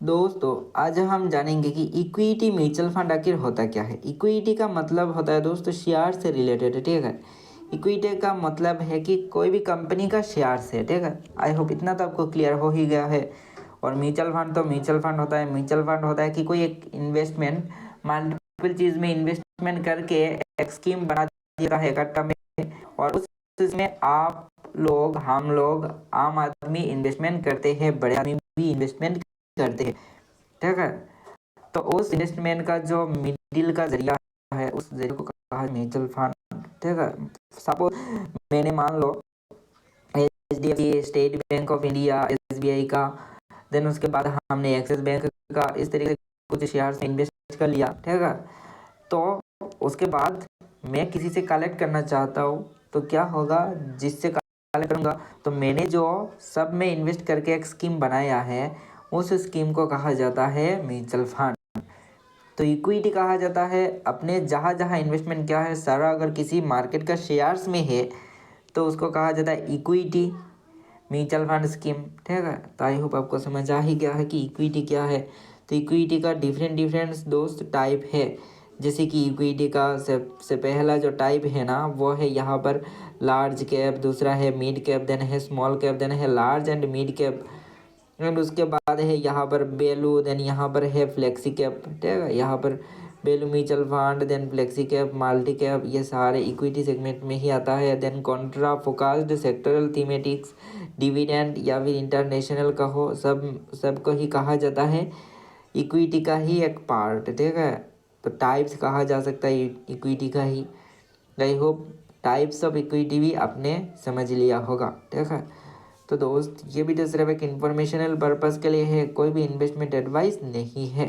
दोस्तों आज हम जानेंगे कि इक्विटी म्यूचुअल फंड आखिर होता क्या है। इक्विटी का मतलब होता है दोस्तों शेयर से रिलेटेड, ठीक है। इक्विटी का मतलब है कि कोई भी कंपनी का शेयर है, ठीक है। आई होप इतना तो आपको क्लियर हो ही गया है। और म्यूचुअल फंड तो म्यूचुअल फंड होता है, म्यूचुअल फंड होता है कि कोई एक इन्वेस्टमेंट मल्टीपल चीज़ में इन्वेस्टमेंट करके एक स्कीम बना दिया है इकट्ठा में, और उसमें आप लोग हम लोग आम आदमी इन्वेस्टमेंट करते हैं, बड़े आदमी भी इन्वेस्टमेंट करते हैं, ठीक है। तो उस इन्वेस्टमेंट का जो मिडिल का जरिया है उस जरिए को कहा है म्यूचुअल फंड, ठीक है। सपोज मैंने मान लो HDFC, State Bank of India, SBI का, देन उसके बाद हमने एक्सिस बैंक का इस तरीके से कुछ शेयर्स में इन्वेस्ट कर लिया, ठीक है। तो उसके बाद मैं किसी से कलेक्ट करना चाहता हूँ, तो क्या होगा, जिससे कलेक्ट करूँगा तो मैंने जो सब में इन्वेस्ट करके एक स्कीम बनाया है उस स्कीम को कहा जाता है म्यूचुअल फंड। तो इक्विटी कहा जाता है अपने जहाँ जहाँ इन्वेस्टमेंट क्या है सारा अगर किसी मार्केट का शेयर्स में है तो उसको कहा जाता है इक्विटी म्यूचुअल फंड स्कीम, ठीक है। तो आई होप आपको समझ आ ही गया है कि इक्विटी क्या है। तो इक्विटी का डिफरेंट डिफरेंट दोस्त टाइप है। जैसे कि इक्विटी का सबसे पहला जो टाइप है ना वो है यहाँ पर लार्ज कैप, दूसरा है मिड कैप, देन है स्मॉल कैप, देन है large and mid cap, and उसके बाद है यहाँ पर बेलू, देन यहाँ पर है फ्लेक्सी कैप, ठीक है। यहाँ पर बेलू mutual fund, then flexi cap, multi cap, ये सारे इक्विटी सेगमेंट में ही आता है। Then contra focused sectoral thematics, dividend या फिर इंटरनेशनल का हो, सबको ही कहा जाता है इक्विटी का ही एक पार्ट, ठीक है। तो टाइप्स कहा जा सकता है इक्विटी का ही। I hope types of equity भी आपने समझ लिया होगा, ठीक है। तो दोस्त ये भी तो सिर्फ एक इंफॉर्मेशनल पर्पस के लिए है, कोई भी इन्वेस्टमेंट एडवाइस नहीं है।